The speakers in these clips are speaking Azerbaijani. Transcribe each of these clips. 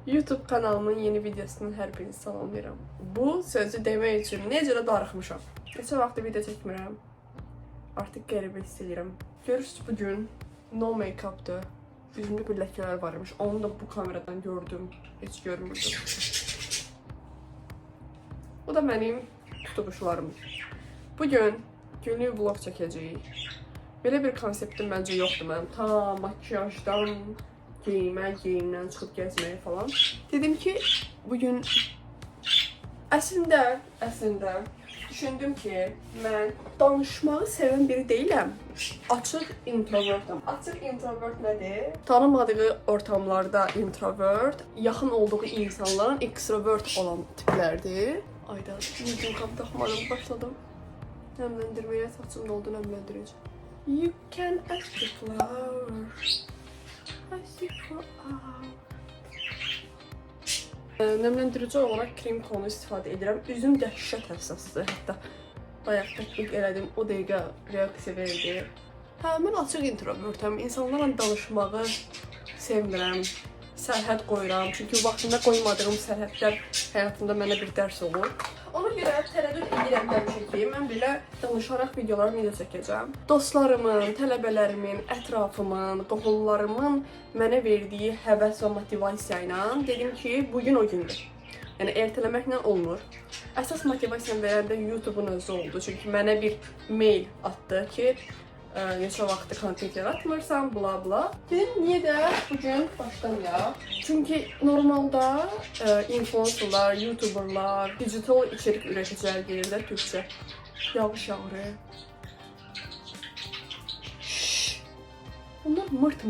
YouTube kanalımın yeni videosunun hər birini salamlayıram. Bu sözü demək üçün necə də darıxmışam. Neçə vaxtdır video çəkmirəm. Artıq qəribə hiss edirəm. Görürsünüz, bugün no make-up'dır. Yüzümdə bir ləkələr var imiş. Onu da bu kameradan gördüm. Heç görmürdüm. Bu da mənim tutuluşlarım. Bugün günlük vlog çəkəcəyik. Belə bir konseptim məncə yoxdur mənim. Ta makyajdan geyimdən çıxıb gəzməyə falan. Dedim ki, bugün əslində düşündüm ki, mən danışmağı sevən biri deyiləm. Açıq introvertam. Açıq introvert nədir? Tanımadığı ortamlarda introvert, yaxın olduğu insanların extrovert olan tiplərdir. Ayda, yüzüm qap taxmadım, başladım. Nəmləndirməyə saçım doldu, nəmləndirəcəm. You can ask the flowers. Nəmləndirici olaraq krem tonu istifadə edirəm. Üzüm dəhşət həssasdır. Hətta bayaq tətbiq elədim, o dəqiqə reaksiya verdi. Mən açıq introvertəm. İnsanlarla danışmağı sevmirəm. Sərhəd qoyuram. Çünki vaxtında qoymadığım sərhədlər həyatımda mənə bir dərs olur. Ona görə tərəddüd edirəm həmişə ki, mən belə danışaraq videolar necə çəkəcəm. Dostlarımın, tələbələrimin, ətrafımın, qohumlarımın mənə verdiyi həvəs və motivasiya ilə dedim ki, bugün o gündür. Yəni ertələməklə olmur. Əsas motivasiyanı verəndə YouTube'un özü oldu. Çünki mənə bir mail atdı ki, neçə vaxtı kontent yaratmırsan, bla bla. Dedim, niyə də bugün başlamayaq? Çünki normalda influencerlar, YouTuberlar, digital içerik üreticiləri deyirlər Türkçə. Yağış yağır. Onlar mırt.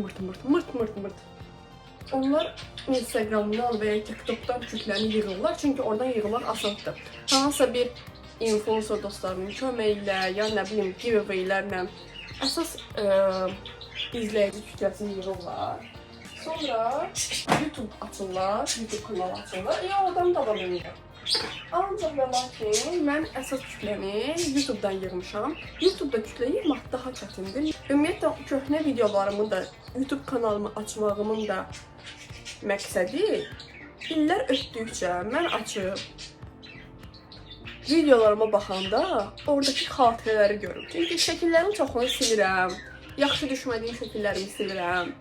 Onlar Instagram'dan və ya TikTok'dan kütləni yığırlar. Çünki oradan yığırlar asandır. Hansısa bir influencer dostlarının köməyi ilə, ya nə bilim, giveaway'lərlə əsas izləyici kütləsini yığırlar. Sonra YouTube açırlar, YouTube kanalı açırlar. Oradan davam edirəm. Ancaq və lakin mən əsas kütləmi YouTube'dan yığmışam. YouTube'da kütlə yığmaq daha çətindir. Ümumiyyətlə, köhnə videolarımı da, YouTube kanalımı açmağımın da məqsədi illər ötdükcə mən açıb videolarıma baxanda oradakı xatirələri görürüm. Çünki şəkillərin çoxunu silirəm, yaxşı düşmədiyim şəkillərimi silirəm,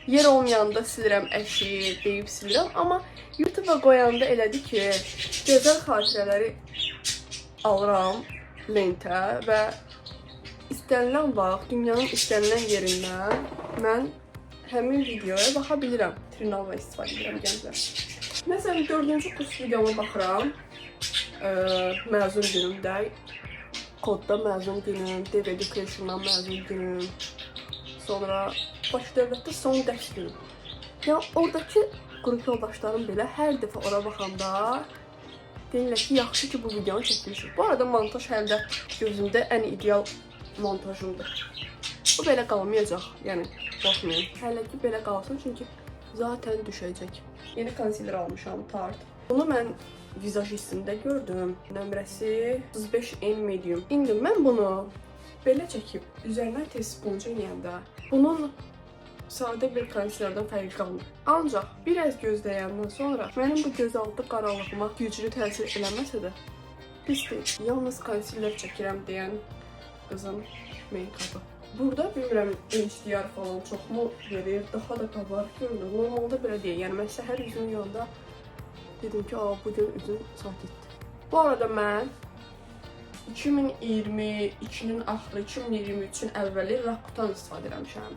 yer olmayanda silirəm, əşi, deyib silirəm. Amma YouTube'a qoyanda elədi ki, gözəl xatirələri alıram lentə və istənilən vaxt, dünyanın istənilən yerindən mən həmin videoya baxa bilirəm. Trinalva istifadə edirəm gənclər. Məsələn, 4-cü kurs videoma baxıram. Məzun günümdə, kodda məzun günüm, Dev Education'dan məzun günüm, sonra baş dövlətdə son dərs günüm. Yəni, oradakı qrup yoldaşlarım belə hər dəfə ora baxanda deyirlər ki, yaxşı ki, bu videonu çəkmişik. Bu arada montaj həm də gözümdə ən ideal montajımdır. Bu belə qalmayacaq, yəni, baxmayın. Hələ ki, belə qalsın, çünki zaten düşəcək. Yeni konsiler almışam, Tarte. Bunu mən vizajistində gördüm. Nömrəsi 35N medium. İndi mən bunu belə çəkib, üzərinə tez sponca yeyəndə bunun sadə bir konsilerdən fərqi qalmır. Ancaq biraz gözləyəndən sonra mənim bu gözaltı qaralığıma güclü təsir eləməsə də pisdir. Yalnız konsiler çəkirəm deyən qızın make-up'ı. Burada bilmirəm HDR falan çoxmu verir, daha da qabarıq görünür. Normalda belə deyil. Yəni mən səhər üzümü yanda dedim ki, bugün üzüm sakitdir. Bu arada mən 2022-nin axırı, 2023-ün əvvəli Rakuten istifadə eləmişəm.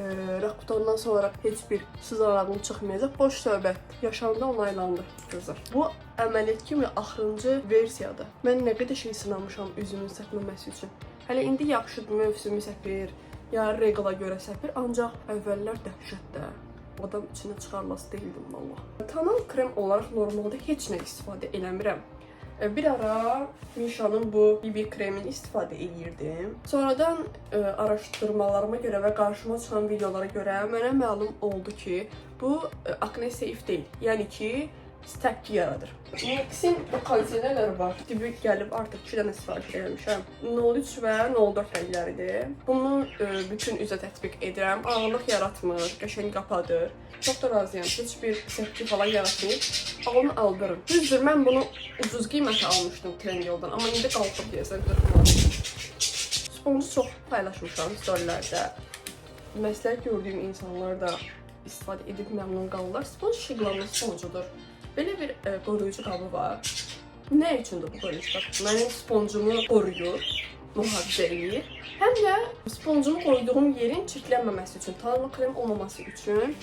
Rakutendan sonra heç bir sızarağım çıxmayacaq. Boş söhbət. Yaşamda onaylandı qızlar. Bu əməliyyat kimi axırıncı versiyadır. Mən nə qədər şey sınamışam üzümün səpməməsi üçün. Hələ indi yaxşıdır, mövsümü səpir, ya regla görə səpir, ancaq əvvəllər dəhşətdə. Adam içinə çıxarması deyildim valla. Tanal krem olaraq normalda heç nə istifadə eləmirəm. Bir ara Misha'nın bu BB kremini istifadə edirdim. Sonradan araşdırmalarıma görə və qarşıma çıxan videolara görə mənə məlum oldu ki, bu akne safe deyil. Yəni ki, təpki yaradır. NYX-in kondisionerləri var. Dibi gəlib artıq 2 dənə sifariş eləmişəm. 03 və 04 rəngləridir. Bunu bütün üzə tətbiq edirəm. Ağırlıq yaratmır, qəşəng qapadır. Çox da razıyam. Heç bir səpki falan yaratmayıb. Ağlını aldırın. Düzdür, mən bunu ucuz qiymətə almışdım Trendyoldan. Amma indi qalxıb deyəsən 40 manat. Sponju çox paylaşmışam storylərdə. Məsləhət gördüyüm insanlar da istifadə edib məmnun qalırlar. Sponj şiqlanlı sponjudur. Belə bir qoruyucu qabı var. Nə üçündür bu qoruyucu qab? Mənim sponjumu qoruyur, mühafizə edir. Həm də sponjumu qoyduğum yerin çirklənməməsi üçün, tanrı krem olmaması üçün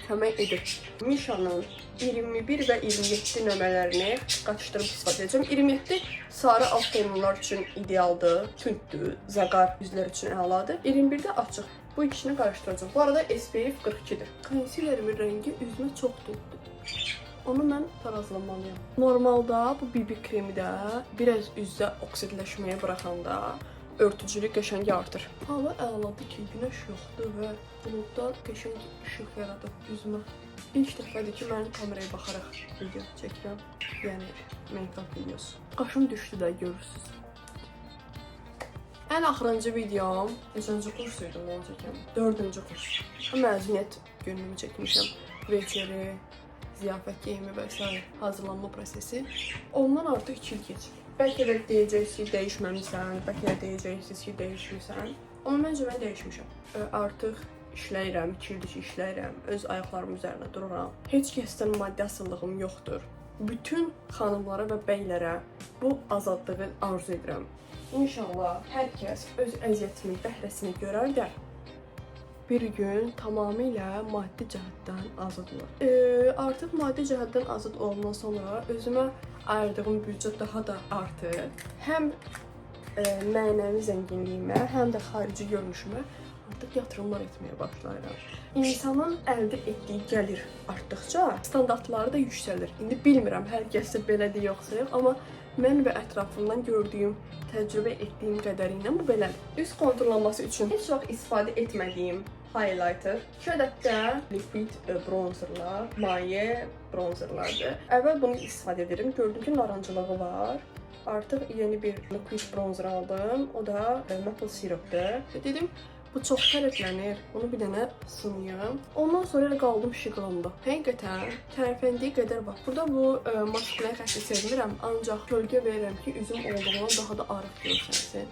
kömək edir. Misha'nın 21 və 27 nömrələrini qaçışdırıb istifadə edəcəm. 27 sarı alt tonlar üçün idealdır, tündür, zəqar yüzlər üçün əladır. 21-də açıq. Bu ikisini qarışdıracağım. Bu arada SPF 42-dir. Konsilerimin rəngi üzümə çox tutdu. Onu mən tarazlamalıyam. Normalda bu BB kremi də biraz üzdə oksidləşməyə buraxanda örtücülük qəşəng artır. Hava əladır ki, günəş yoxdur və buludlar qəşəng işıq yaradır üzümə. İlk dəfədir ki, mən kameraya baxaraq video çəkirəm. Yəni, make-up videosu. Qaşım düşdü də, görürsünüz. Ən axırıncı videom, 3-cü kurs idi onu çəkəm. 4-cü kurs. Məzuniyyət günümü çəkmişəm. Večeri, ziyafət geyimi və s. hazırlanma prosesi. Ondan artıq 2 il keçir. Bəlkə də deyəcəksiniz ki, dəyişməmisən, bəlkə də deyəcəksiniz ki, dəyişmirsən. Amma məncə mən dəyişmişəm. Artıq işləyirəm, 2 ildir ki, işləyirəm, öz ayaqlarım üzərində dururam. Heç kəsdən maddi asılılığım yoxdur. Bütün xanımlara və bəylərə bu azadlığı arzu edirəm. İnşallah hər kəs öz əziyyətini, bəhrəsini görər də bir gün tamamilə maddi cəhətdən azad olur. Artıq maddi cəhətdən azad olandan sonra özümə ayırdığım büdcə daha da artır. Həm mənəvi zənginliyimə, həm də xarici görünüşümə artıq yatırımlar etməyə başlayıram. İnsanın əldə etdiyi gəlir artdıqca standartları da yüksəlir. İndi bilmirəm hər kəsdə belədir yoxsa yox, amma mən və ətrafımdan gördüyüm, təcrübə etdiyim qədərilə bu belədir. Üz konturlanması üçün heç vaxt istifadə etmədiyim highlighter. 2 ədəd də liquid bronzerlar, maye bronzerlardır. Əvvəl bunu istifadə edirəm. Gördüm ki, narancılığı var. Artıq yeni bir liquid bronzer aldım. O da maple sirupdur. Dedim, bu çox tərəflənir. Onu bir dənə sınıyım. Ondan sonra elə qaldım şiqlamda. Həqiqətən tərəfləndiyi qədər var. Burada bu maskülə xətti sevmirəm. Ancaq kölgə verirəm ki, üzüm olduğundan daha da arıq görsənsin.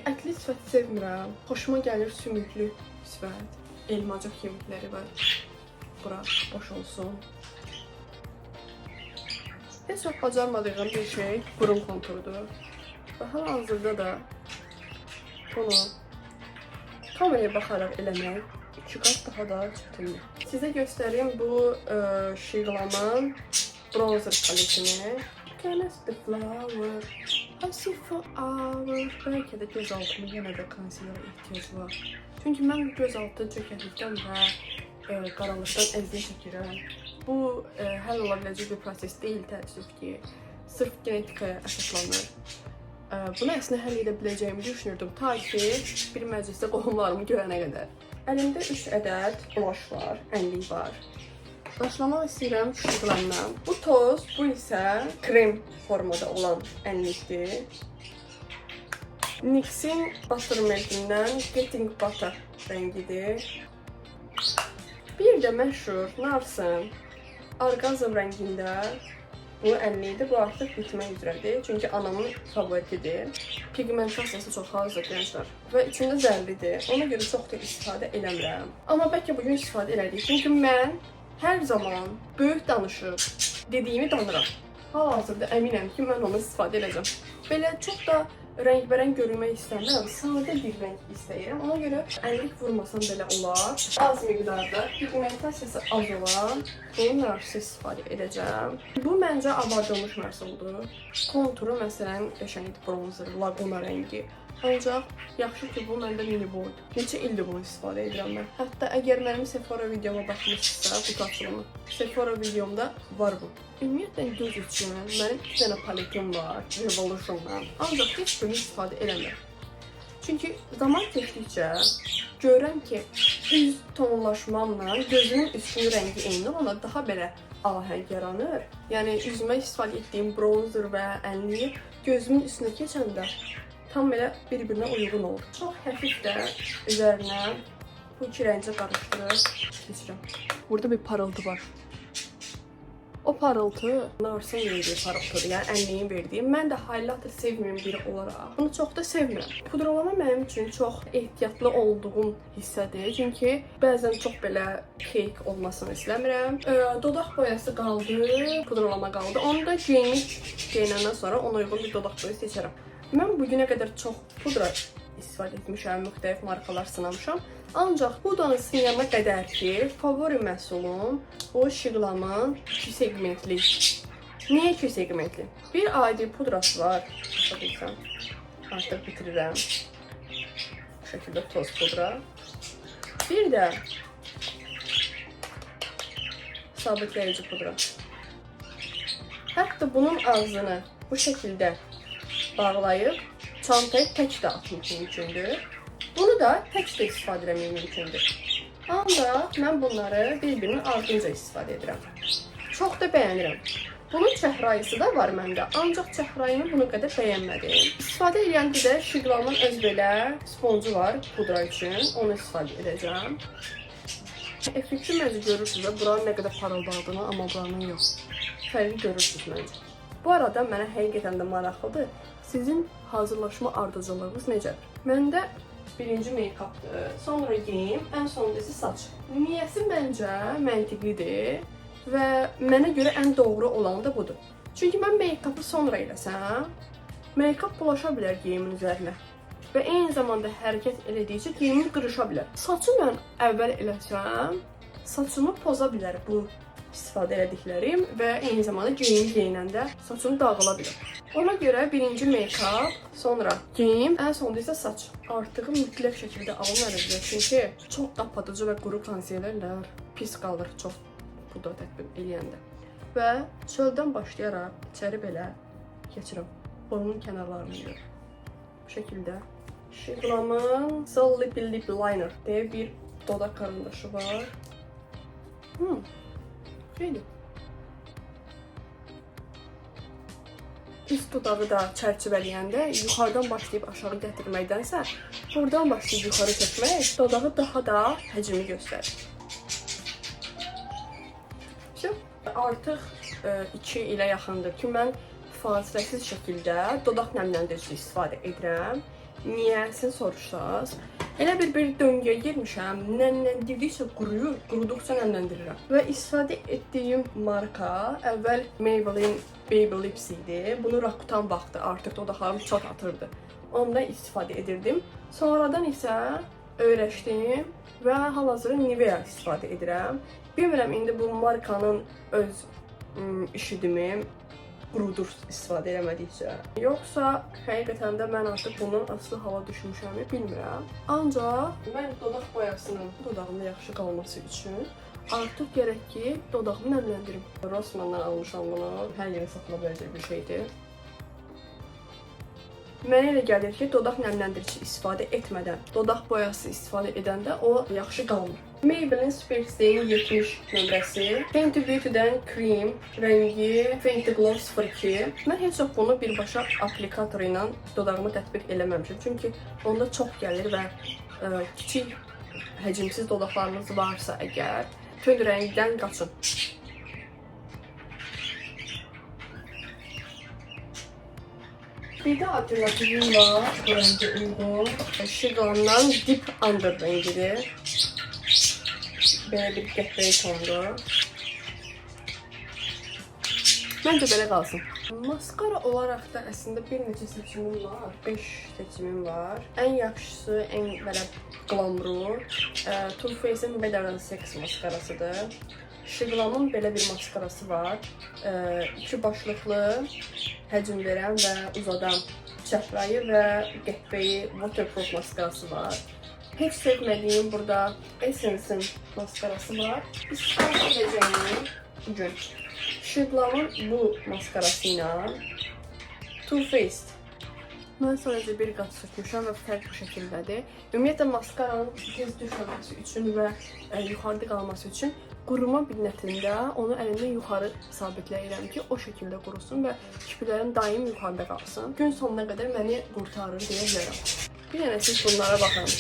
Ətli sifət sevmirəm. Xoşuma gəlir sümüklü sifət. Elmacıq kemikləri var. Bura boş olsun. Heç çox bacarmadığım bir şey burun konturudur. Və hal-hazırda da bunu kameraya baxaraq eləmək 2 qat daha da çətindir. Sizə göstəreyim bu şiqlamın bronzer paletini. Can the flower, I see for hours. Bəlkə də göz altımı yenə də konsilerə ehtiyac var. Çünki mən göz altı çökəklikdən və qaranlıqdan əziyyət çəkirəm. Bu həll ola biləcək bir proses deyil, təəssüf ki, sırf genetikaya əsaslanır. Bunu əslində həll edə biləcəyimi düşünürdüm, ta ki bir məclisdə qohumlarımı görənə qədər. Əlimdə 3 ədəd blush var, ənlik var. Başlamaq istəyirəm şiqlamdan. Bu toz, bu isə krem formada olan ənlikdir. NYX-in Buttermilk-indən Getting Butter rəngidir. Bir də məşhur Nars'ın Orgazm rəngində bu ənlikdir. Bu artıq bitmək üzrədir. Çünki anamın favoritidir. Pigmentasiyası çox azdır gənclər. Və içində zərlidir. Ona görə çox da istifadə eləmirəm. Amma bəlkə bugün istifadə elədik. Çünki mən hər zaman böyük danışıb dediyimi danıram. Hal-hazırda əminəm ki, mən onu istifadə edəcəm. Belə çox da rəng-bərəng görünmək istəmirəm. Sadə bir rəng istəyirəm. Ona görə ənlik vurmasam belə olar. Az miqdarda pigmentasiyası az olan bunun narsı istifadə edəcəm. Bu məncə abardılmış məhsuldur. Konturu məsələn qəşəng bronzer, laguna rəngi. Ancaq yaxşı ki, bu məndə mini boydur. Neçə ildir bunu istifadə edirəm mən. Hətta əgər mənim Sephora videoma baxmışsınızsa, bu açılımı, Sephora videomda var bu. Ümumiyyətlə göz üçün mənim 2 dənə paletim var, Revolution'dan. Ancaq heç birini istifadə eləmirəm. Çünki zaman keçdikcə görürəm ki, üz tonlaşmamla gözümün üstünün rəngi eyni olanda daha belə ahəng yaranır. Yəni üzümə istifadə etdiyim bronzer və ənliyi gözümün üstünə keçəndə tam belə bir-birinə uyğun olur. Çox həfif də üzərinə bu iki rəngi qarışdırıb keçirəm. Burada bir parıltı var. O parıltı Narsın verdiği parıltıdır, yəni ənliyin verdiyi. Mən də highlighter sevməyən biri olaraq bunu çox da sevmirəm. Pudralama mənim üçün çox ehtiyatlı olduğum hissədir. Çünki bəzən çox belə fake olmasını istəmirəm. Dodaq boyası qaldı, pudralama qaldı. Onu da geyinəndən sonra ona uyğun bir dodaq boyası seçərəm. Mən bugünə qədər çox pudra istifadə etmişəm, müxtəlif markalar sınamışam. Ancaq budanı sınayana qədər ki, favori məhsulum bu Shiglam'ın 2 segmentli. Niyə 2 segmentli? Bir adi pudrası var. Baxın, artıq bitirirəm. Bu şəkildə toz pudra. Bir də sabitləyici pudra. Hətta bunun ağzını bu şəkildə bağlayıb çantaya tək də atmaq mümkündür. Bunu da tək də istifadə etmək mümkündür. Ancaq mən bunları bir-birinin ardınca istifadə edirəm. Çox da bəyənirəm. Bunun çəhrayısı da var məndə, ancaq çəhrayını bunu qədər bəyənmədim. İstifadə edəndə də Shiglam'ın öz belə sponcu var pudra üçün, onu istifadə edəcəm. Effekti məncə görürsünüz və buranın nə qədər parıldadığını, amma buranın yox. Fərqi görürsünüz məncə. Bu arada mənə həqiqətən də maraqlıdır. Sizin hazırlaşma ardıcılığınız necədir? Məndə birinci make-updır, sonra geyim, ən sonunda isə saç. Niyəsi məncə məntiqlidir və mənə görə ən doğru olan da budur. Çünki mən make-up'ı sonra eləsəm, make-up bulaşa bilər geyimin üzərinə və eyni zamanda hərəkət elədikcə geyimim qırışa bilər. Saçı mən əvvəl eləsəm, saçımı poza bilər bu istifadə elədiklərim və eyni zamanda geyimi geyinəndə saçım dağıla bilər. Ona görə birinci make-up, sonra geyim, ən sonunda isə saç. Artığı mütləq şəkildə alınır, çünki çox qapadıcı və quru konsilerlər pis qalır çox pudra tətbiq eləyəndə. Və çöldən başlayaraq içəri belə keçirəm. Burnun kənarlarını görürəm. Bu şəkildə Shiglam'ın Lippy Lip Liner deyə bir dodaq karandaşı var. Xeyli. Üst dodağı da çərçivələyəndə yuxarıdan başlayıb aşağı gətirməkdənsə, buradan başlayıb yuxarı çəkmək dodağı daha da həcmi göstərir. Artıq 2 ilə yaxındır ki, mən fasiləsiz şəkildə dodaq nəmləndirici istifadə edirəm. Niyəsini soruşsaz, elə bir döngəyə girmişəm, nəmləndirdikcə quruyur, quruduqca nəmləndirirəm. Və istifadə etdiyim marka əvvəl Maybelline Baby Lips idi. Bunu Rakuten vaxtı artıq dodaqlarım çox atırdı. Ondan istifadə edirdim. Sonradan isə öyrəşdim və hal-hazırda Nivea istifadə edirəm. Bilmirəm, indi bu markanın öz işidimi qurudur istifadə eləmədikcə. Yoxsa həqiqətən də mən artıq bundan asılı hala düşmüşəmi bilmirəm. Ancaq mən dodaq boyasının dodağımda yaxşı qalması üçün artıq gərək ki, dodağımı nəmləndirim. Rossmanndan almışam bunu. Hər yerə satıla biləcək bir şeydir. Mənə elə gəlir ki, dodaq nəmləndirici istifadə etmədən, dodaq boyası istifadə edəndə o yaxşı qalmır. Maybelline Superstain 70 nömrəsi, Fenty Beauty'dən Cream rəngi Fenty Glow 02. Mən heç çox bunu birbaşa aplikator ilə dodağımı tətbiq eləməmişim. Çünki onda çox gəlir və kiçik həcimsiz dodaqlarınız varsa əgər, tön rəngdən qaçın. Bir də alternativim var, bu rəngə uyğun. Shiglam'dan Deep Under rəngidir. Belə bir qəhvəyi tondur. Məncə belə qalsın. Maskara olaraq da əslində bir neçə seçimim var. 5 seçimim var. Ən yaxşısı, ən belə glamuru Too Faced'in Better Than Sex maskarasıdır. Shiglam'ın belə bir maskarası var. 2 başlıqlı, həcm verən və uzadan çəhrayı və qəhvəyi waterproof maskarası var. Heç sevmədiyim burada Essence'in maskarası var. İstifadə edəcəyim bugün Shiglam'ın bu maskarası ilə Too Faced Mən sadəcə bir qat sürtmüşəm və fərq bu şəkildədir. Ümumiyyətlə maskaranın tez düşməməsi üçün və yuxarıda qalması üçün quruma binnətində onu əlimlə yuxarı sabitləyirəm ki, o şəkildə qurusun və kipriklərim daim yuxarıda qalsın. Gün sonuna qədər məni qurtarır deyə bilərəm. Bir dənə siz bunlara baxın.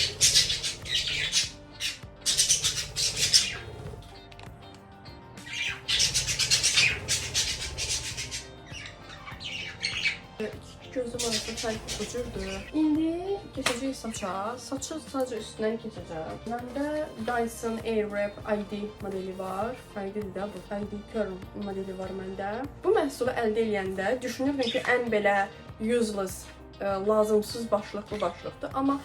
Gözüm arasında fərq bu cürdür. İndi keçəcək saça. Saçı sadəcə üstündən keçəcəm. Məndə Dyson Airwrap ID modeli var. ID-dir də bu. ID Curl modeli var məndə. Bu məhsulu əldə edəndə düşünürdüm ki, ən belə useless, lazımsız başlıq bu başlıqdır. Amma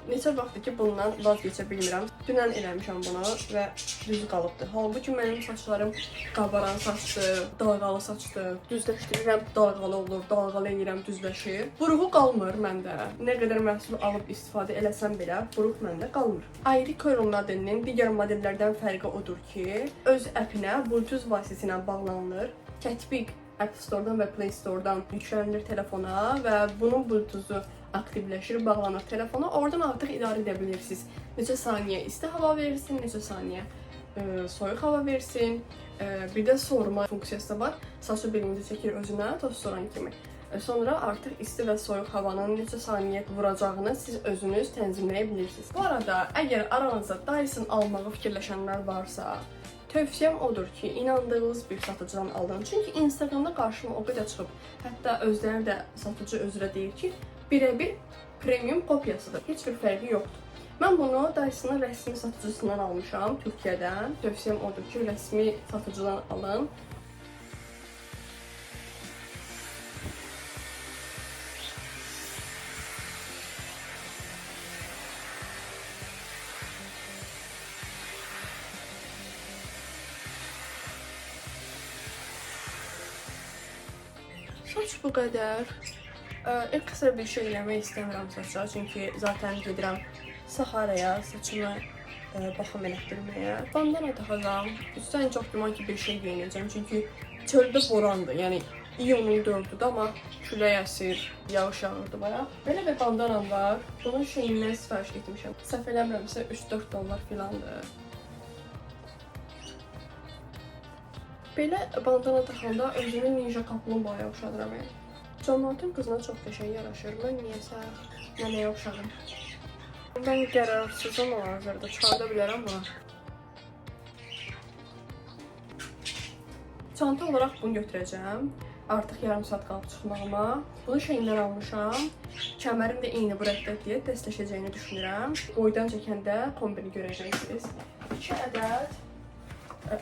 neçə vaxtdır ki, bundan vazgeçə bilmirəm. Dünən eləmişəm bunu və düz qalıbdır. Halbuki mənim saçlarım qabaran saçdır, dalğalı saçdır. Düzləşdirirəm, dalğalı olur, dalğalı edirəm, düzləşir. Buruğu qalmır məndə. Nə qədər məhsul alıb istifadə eləsəm belə, buruq məndə qalmır. ID Curl modelinin digər modellərdən fərqi odur ki, öz əpinə Bluetooth vasitəsilə bağlanılır. Tətbiq App Store-dan və Play Store-dan yüklənilir telefona və bunun Bluetooth-u aktivləşir, bağlanır telefona. Oradan artıq idarə edə bilirsiniz. Neçə saniyə isti hava versin, neçə saniyə soyuq hava versin. Bir də soğurma funksiyası da var. Saçı birinci çəkir özünə, toz soran kimi. Sonra artıq isti və soyuq havanın neçə saniyə vuracağını siz özünüz tənzimləyə bilirsiniz. Bu arada, əgər aranızda Dyson almağı fikirləşənlər varsa, tövsiyəm odur ki, inandığınız bir satıcıdan alın. Çünki Instagramda qarşıma o qədər çıxıb, hətta özləri də satıcı özrə deyir ki, birəbir premium kopyasıdır. Heç bir fərqi yoxdur. Mən bunu Dyson'ın rəsmi satıcısından almışam, Türkiyədən. Tövsiyəm odur ki, rəsmi satıcıdan alın. Saç bu qədər. Ekstra bir şey eləmək istəmirəm saçlar, çünki zaten gedirəm Saharaya saçımı baxım elətdirməyə. Bandana taxacağım. Üstdən çox güman ki, bir şey geyinəcəm, çünki çöldə borandır. Yəni iyunun 4-üdür, amma külək əsir, yağış yağırdı bayaq. Belə bir bandanam var. Bunun şeyindən sifariş etmişəm. Səhv eləmirəmsə 3-4 dollar filandır. Belə bandana taxanda özümü Ninja Kaplumbağaya oxşadıram. Cəmaatın qızına çox qəşəng yaraşır. Mən niyəsə nəməyə oxşadım. Mən qərarsızam hal-hazırda. Çıxarda bilərəm buna. Çanta olaraq bunu götürəcəm. Artıq yarım saat qalıb çıxmağıma. Bunu şeyindən almışam. Kəmərim də eyni bu rəddədir, dəstləşəcəyini düşünürəm. Boydan çəkəndə kombini görəcəksiniz. 2 ədəd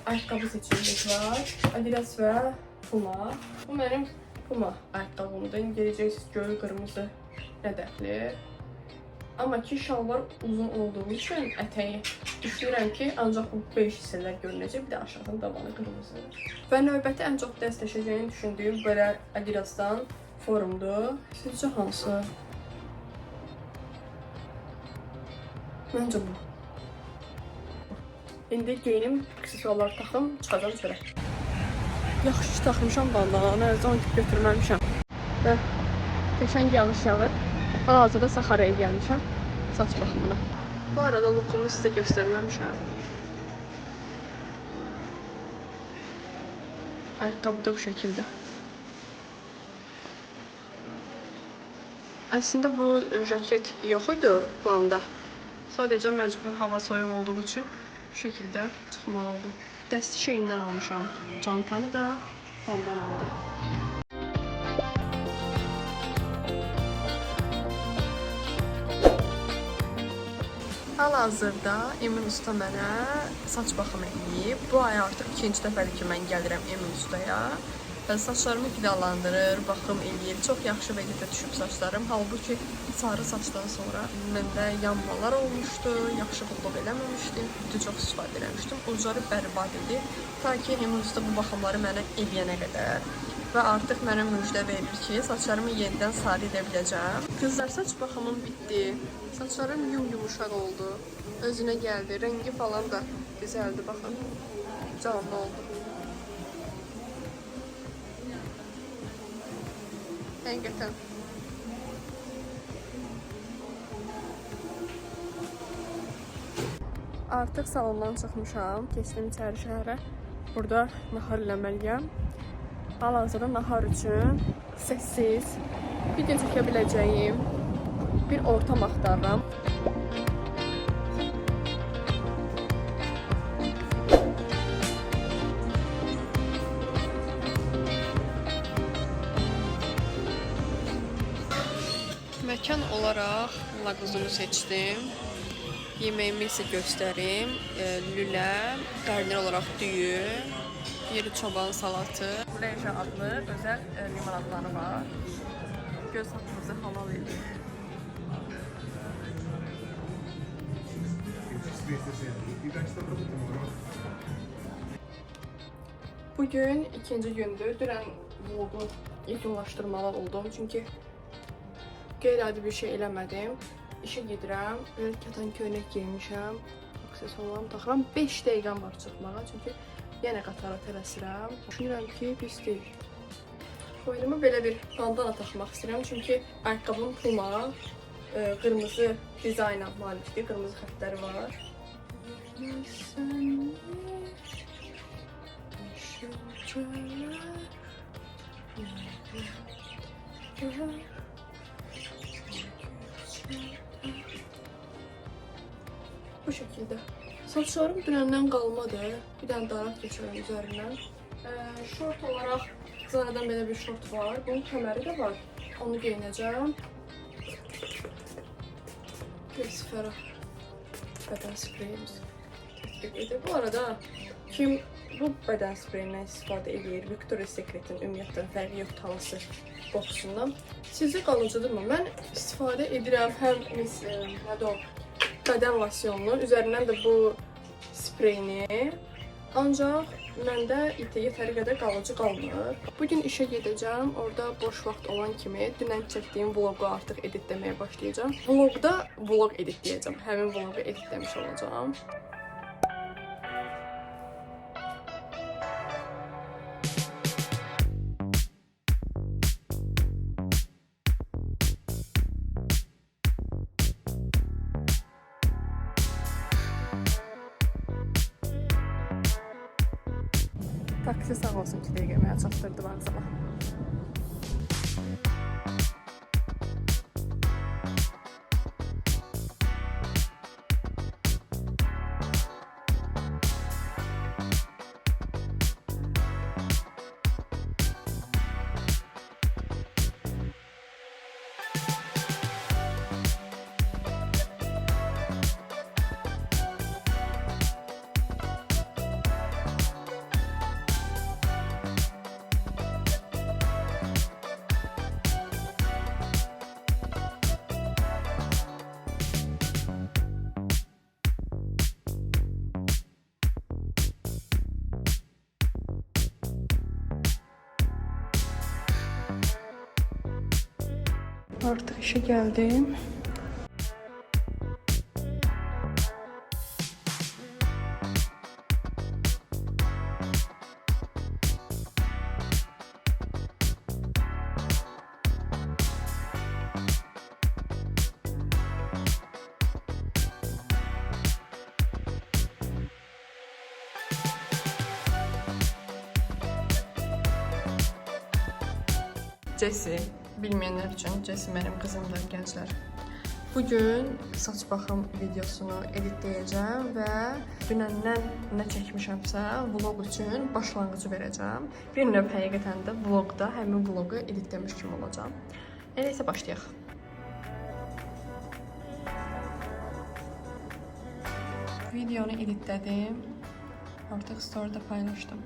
ayaqqabı seçimlik var. Adidas və Puma. Bu mənim Puma ayaqqabımdır. İndi geləcəksiniz, gölü qırmızı rədəfli. Amma ki, şalvar uzun olduğu üçün ətəyi düşünürəm ki, ancaq bu 5 hissələr görünəcək. Bir də aşağıdan dabanı qırmızı. Və növbəti ən çox dəstləşəcəyini düşündüyüm belə Adidas'dan forumdur. Sizcə hansı? Məncə bu. İndi geyinim, aksesuarlar taxım, çıxacam çölə. Yaxşı ki, taxmışam bandananı, özdən tip götürməmişəm. Və qəşəng yağış yağır. Hal-hazırda Saharaya gəlmişəm, saç baxımına. Bu arada lookumu sizə göstərməmişəm. Ayaqqabı da bu şəkildə. Əslində bu jaket yox idi planda. Sadəcə məcbur hava soyuq olduğu üçün bu şəkildə çıxmalı oldum. Dəsti şeyindən almışam. Çantanı da ondan aldım. Hal-hazırda Emin Usta mənə saç baxımı eləyib. Bu ay artıq ikinci dəfədir ki, mən gəlirəm Emin Ustaya. Saçlarımı qidalandırır, baxım eləyir. Çox yaxşı vəziyyətə düşüb saçlarım. Halbuki sarı saçdan sonra məndə yanmalar olmuşdu, yaxşı qulluq eləməmişdim. Çox istifadə eləmişdim. Ucları bərbad idi. Ta ki, Emin Usta bu baxımları mənə eləyənə qədər. Və artıq mənə müjdə verir ki, saçlarımı yenidən sarı edə biləcəm. Qızlar, saç baxımım bitdi. Saçlarım yumuşaq oldu. Özünə gəldi. Rəngi falan da gözəldi, baxın. Canlı oldu. Həqiqətən Artıq salondan çıxmışam. Keçdim içəri şəhərə. Burada nahar eləməliyəm. Hal-hazırda nahar üçün səssiz video çəkə biləcəyim bir ortam axtarıram. Məkan olaraq laqızımı seçdim. Yeməyimi isə göstərim. Lülə, qarnir olaraq düyü, yeri çoban salatı, Leyja adlı özəl limonadları var. Göz haqqımızı halal edir. Bugün ikinci gündür. Dünən vlogu yekunlaşdırmalı oldum. Çünki qeyri-adi bir şey eləmədim. İşə gedirəm. Böyle kətan köynək giymişəm. Aksesuarlarımı taxıram. 5 dəqiqəm var çıxmağa. Çünki yenə qatara tələsirəm. Düşünürəm ki, pis deyil. Boynuma belə bir bandana taxmaq istəyirəm. Çünki ayaqqabım Puma. Qırmızı dizayna malikdir. Qırmızı xəttləri var. Bu şəkildə. Saçlarım dünəndən qalmadı. Bir dənə daraq keçirəm üzərindən. Şort olaraq Zara'dan belə bir şort var. Bunun kəməri də var. Onu geyinəcəm. Bir fərah bədən spreyimiz tətbiq edir. Bu arada kim bu bədən spreyindən istifadə edir, Victoria's Secret'in ümumiyyətlə fərqi yox tanısı qoxusundan. Sizə qalıcıdırmı? Mən istifadə edirəm həm nədir o? Bədən losyonunu, üzərindən də bu spreyini. Ancaq məndə yetəri qədər qalıcı qalmır. Bugün işə gedəcəm. Orada boş vaxt olan kimi dünən çəkdiyim vlogu artıq editləməyə başlayacağam. Vlogda vlog editləyəcəm. Həmin vlogu editləmiş olacağam. Taksi sağ olsun ki, dəqiqə mənə çatdırdı vağzala. Artıq işə gəldim. Jessie, bilməyənlər üçün Jessie mənim qızımdır, gənclər. Bugün saç baxım videosunu editləyəcəm və dünəndən nə çəkmişəmsə vlog üçün başlanğıcı verəcəm. Bir növ həqiqətən də vlogda həmin vlogu editləmiş kimi olacam. Elə isə başlayaq. Videonu editlədim. Artıq story'da paylaşdım.